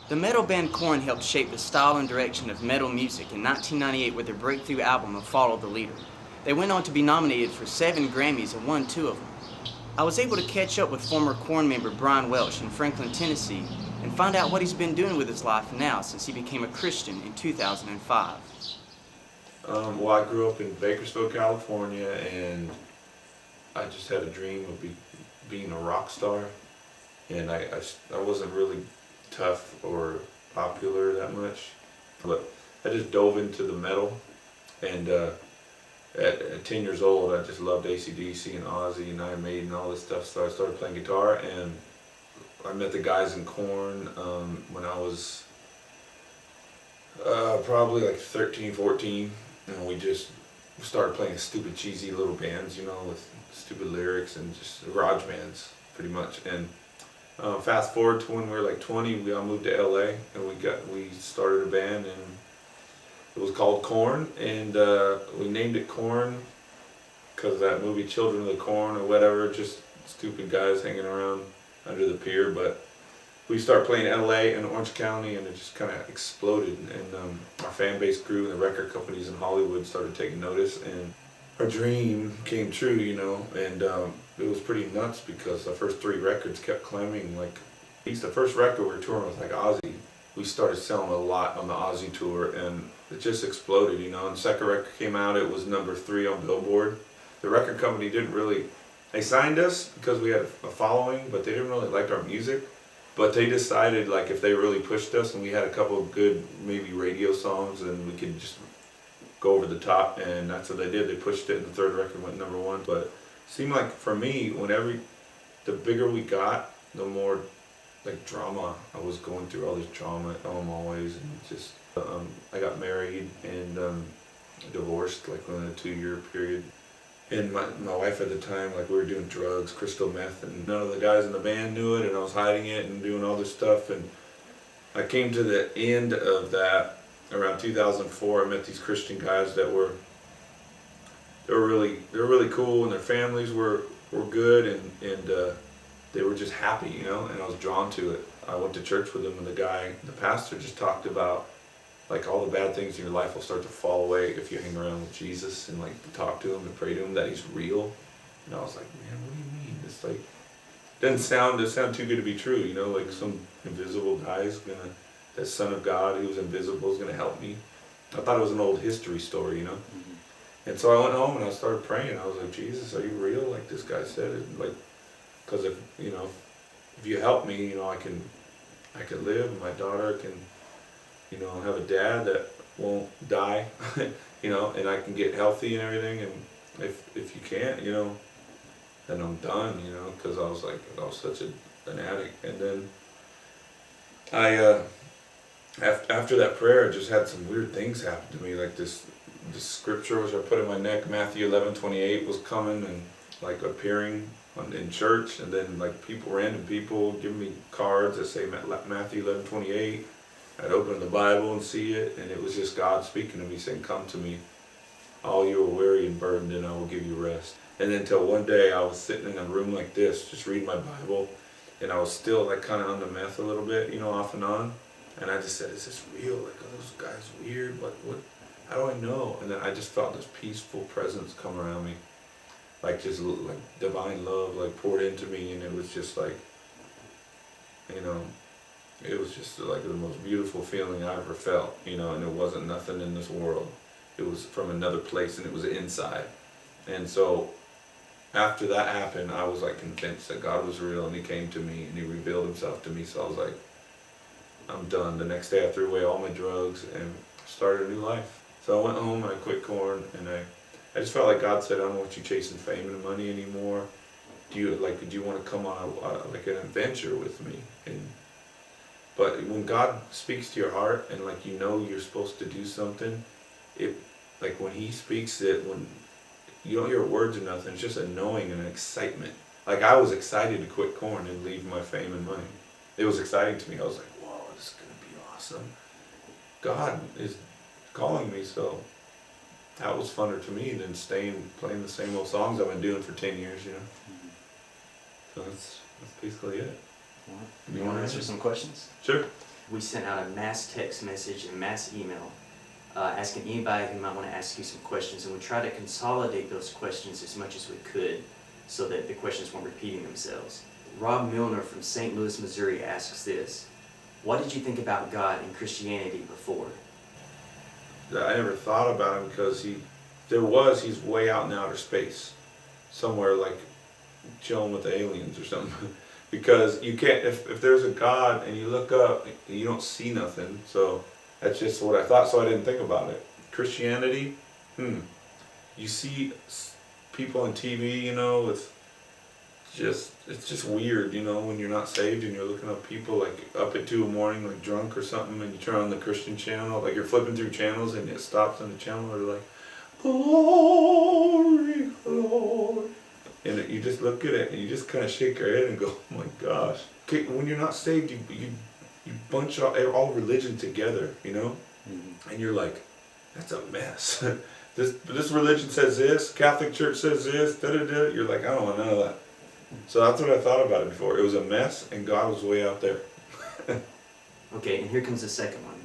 The metal band Korn helped shape the style and direction of metal music in 1998 with their breakthrough album of Follow the Leader. They went on to be nominated for 7 Grammys and won 2 of them. I was able to catch up with former Korn member Brian Welch in Franklin, Tennessee, and find out what he's been doing with his life now since he became a Christian in 2005. Well, I grew up in Bakersfield, California, and I just had a dream of being a rock star. And I wasn't really tough or popular that much, but I just dove into the metal. And at 10 years old, I just loved AC/DC and Ozzy and Iron Maiden and all this stuff. So I started playing guitar, and I met the guys in Korn when I was probably like 13, 14. And we just started playing stupid, cheesy little bands, you know, with stupid lyrics and just garage bands, pretty much. And fast forward to when we were like 20, we all moved to LA, and we started a band, and it was called Korn, and we named it Korn because of that movie Children of the Corn or whatever, just stupid guys hanging around under the pier. But we started playing LA and Orange County, and it just kind of exploded, and our fan base grew, and the record companies in Hollywood started taking notice, and our dream came true, you know. And it was pretty nuts because the first 3 records kept climbing. Like, at least the first record we were touring with, like Ozzy, we started selling a lot on the Ozzy tour, and it just exploded, you know. And the second record came out, it was number 3 on Billboard. The record company didn't really, they signed us because we had a following, but they didn't really like our music. But they decided, like, if they really pushed us and we had a couple of good, maybe radio songs, and we could just go over the top, and that's what they did. They pushed it, and the third record went number 1. But it seemed like, for me, the bigger we got, the more, like, drama. I was going through all this drama at home always, and just, I got married and divorced, like, within a 2-year period. And my wife at the time, like, we were doing drugs, crystal meth, and none of the guys in the band knew it, and I was hiding it and doing all this stuff. And I came to the end of that around 2004. I met these Christian guys that were really cool, and their families were good, and they were just happy, you know, and I was drawn to it. I went to church with them, and the pastor just talked about, like, all the bad things in your life will start to fall away if you hang around with Jesus and, like, talk to him and pray to him that he's real. And I was like, man, what do you mean? It's like, doesn't sound too good to be true, you know, like some invisible guy is that son of God who's invisible is gonna help me. I thought it was an old history story, you know. Mm-hmm. And so I went home and I started praying. I was like, Jesus, are you real? Like this guy said it, like, because if you help me, you know, I can live, and my daughter can, you know, have a dad that won't die, you know, and I can get healthy and everything. And if you can't, you know, then I'm done, you know, because I was such an addict. And then after that prayer, I just had some weird things happen to me, like this scripture which I put in my neck, Matthew 11:28, was coming and, like, appearing in church, and then, like, random people giving me cards that say Matthew 11:28. I'd open the Bible and see it, and it was just God speaking to me, saying, come to me, all you are weary and burdened, and I will give you rest. And then till one day I was sitting in a room like this, just reading my Bible, and I was still, like, kind of on the meth a little bit, you know, off and on. And I just said, is this real? Like, are those guys weird? What? How do I know? And then I just felt this peaceful presence come around me, like, just like divine love, like, poured into me, and it was just like, you know, it was just like the most beautiful feeling I ever felt, you know. And it wasn't nothing in this world. It was from another place, and it was inside. And so after that happened, I was, like, convinced that God was real, and he came to me and he revealed himself to me. So I was like, I'm done. The next day I threw away all my drugs and started a new life. So I went home and I quit Korn, and I just felt like God said, I don't want you chasing fame and money anymore. Do you want to come on like an adventure with me? But when God speaks to your heart, and, like, you know you're supposed to do something, like, when he speaks it, when you don't hear words or nothing, it's just a knowing and an excitement. Like, I was excited to quit Korn and leave my fame and money. It was exciting to me. I was like, whoa, this is going to be awesome. God is calling me, so that was funner to me than playing the same old songs I've been doing for 10 years, you know. So that's basically it. You want to answer some questions? Sure. we sent out a mass text message and mass email asking anybody who might want to ask you some questions, and we tried to consolidate those questions as much as we could so that the questions weren't repeating themselves. Rob Milner from St. Louis, Missouri asks this: what did you think about God and Christianity before? I never thought about him because he's way out in outer space, somewhere like chilling with the aliens or something. Because you can't, if there's a God and you look up, you don't see nothing. So that's just what I thought. So I didn't think about it. Christianity, you see people on TV, you know, with it's just weird, you know, when you're not saved and you're looking up people like up at 2 in the morning, like drunk or something, and you turn on the Christian channel, like you're flipping through channels and it stops on the channel, or like, glory, glory. And you just look at it and you just kind of shake your head and go, oh my gosh. When you're not saved, you bunch all religion together, you know? Mm-hmm. And you're like, that's a mess. This religion says this, Catholic Church says this, da-da-da. You're like, I don't want none of that. So that's what I thought about it before. It was a mess and God was way out there. Okay, and here comes the second one.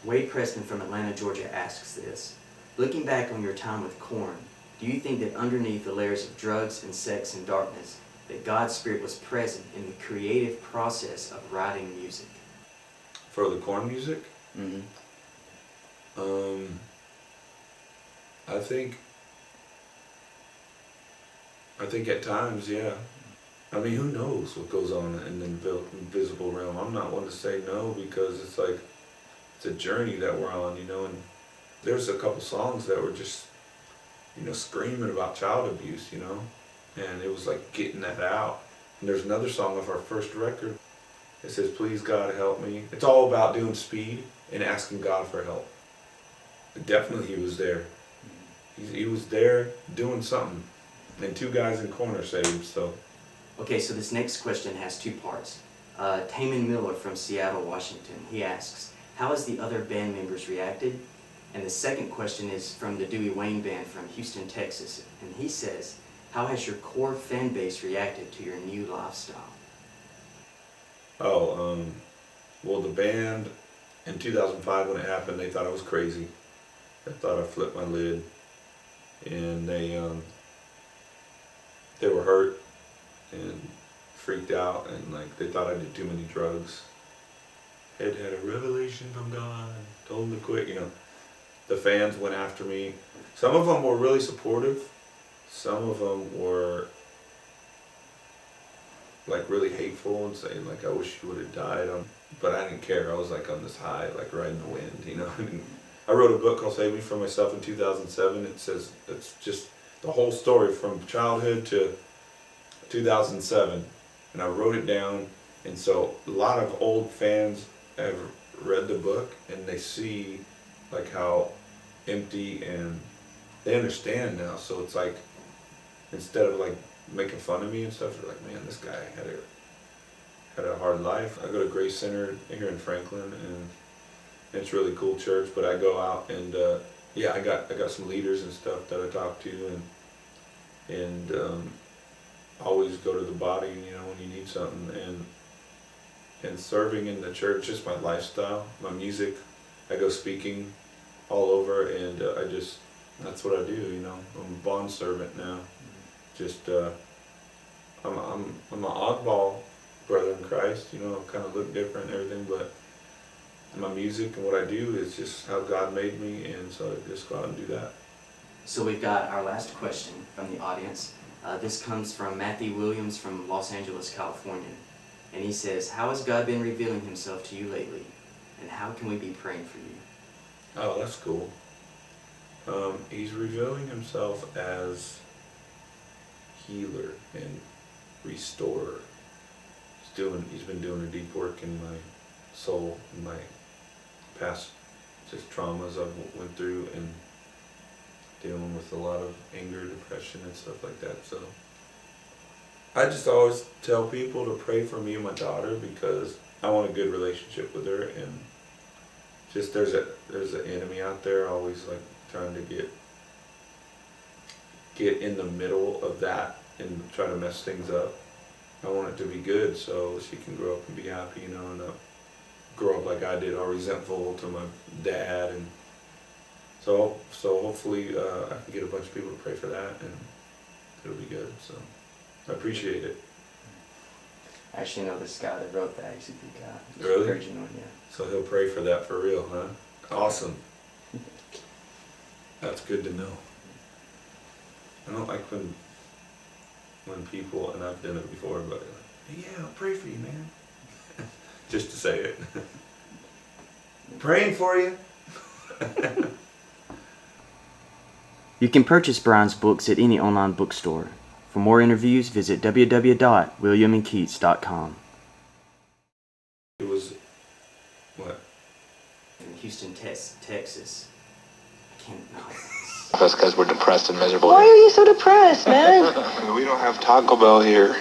Wade Preston from Atlanta, Georgia asks this: looking back on your time with Korn, do you think that underneath the layers of drugs and sex and darkness, that God's Spirit was present in the creative process of writing music? For the Korn music? Mm-hmm. I think at times, yeah. I mean, who knows what goes on in the invisible realm? I'm not one to say no, because it's like, it's a journey that we're on, you know, and there's a couple songs that were just, you know, screaming about child abuse, you know, and it was like getting that out. And there's another song of our first record. It says, please God help me. It's all about doing speed and asking God for help. Definitely he was there. He was there doing something. And 2 guys in Korn are saved, so. Okay, so this next question has 2 parts. Taman Miller from Seattle, Washington, he asks, how has the other band members reacted? And the second question is from the Dewey Wayne Band from Houston, Texas, and he says, how has your core fan base reacted to your new lifestyle? Well, the band in 2005 when it happened, they thought I was crazy. They thought I flipped my lid, and they were hurt and freaked out, and like they thought I did too many drugs. Had a revelation from God, told them to quit, you know. The fans went after me. Some of them were really supportive. Some of them were like really hateful and saying like, I wish you would have died. But I didn't care. I was like on this high, like riding the wind, you know. I wrote a book called Save Me From Myself in 2007. It says, it's just the whole story from childhood to 2007. And I wrote it down. And so a lot of old fans have read the book and they see like how empty, and they understand now. So it's like, instead of like making fun of me and stuff, they're like, man, this guy had a hard life. I go to Grace Center here in Franklin, and it's a really cool church, but I go out and yeah, I got some leaders and stuff that I talk to, and always go to the body, you know, when you need something, and serving in the church, just my lifestyle, my music. I go speaking all over, and that's what I do, you know. I'm a bond servant now. Just I'm an oddball brother in Christ, you know. I kind of look different and everything, but my music and what I do is just how God made me, and so I just go out and do that. So we've got our last question from the audience. This comes from Matthew Williams from Los Angeles, California. And he says, how has God been revealing himself to you lately? And how can we be praying for you? Oh, that's cool. He's revealing himself as healer and restorer. He's been doing a deep work in my soul, in my past just traumas I went through, and dealing with a lot of anger, depression, and stuff like that. So I just always tell people to pray for me and my daughter, because I want a good relationship with her, and just there's an enemy out there always like trying to get in the middle of that and try to mess things up. I want it to be good so she can grow up and be happy, you know, and not grow up like I did, all resentful to my dad, and so hopefully I can get a bunch of people to pray for that, and it'll be good. So I appreciate it. I actually know this guy that wrote that. He's a good guy. Really? Original, yeah. So he'll pray for that for real, huh? Awesome. That's good to know. I don't like when people, and I've done it before, but like, yeah, I'll pray for you, man. Just to say it. Praying for you. You can purchase Brian's books at any online bookstore. For more interviews, visit www.williamandkeats.com. It was, what? In Houston, Texas. I can't. That's because we're depressed and miserable. Why are you so depressed, man? We don't have Taco Bell here.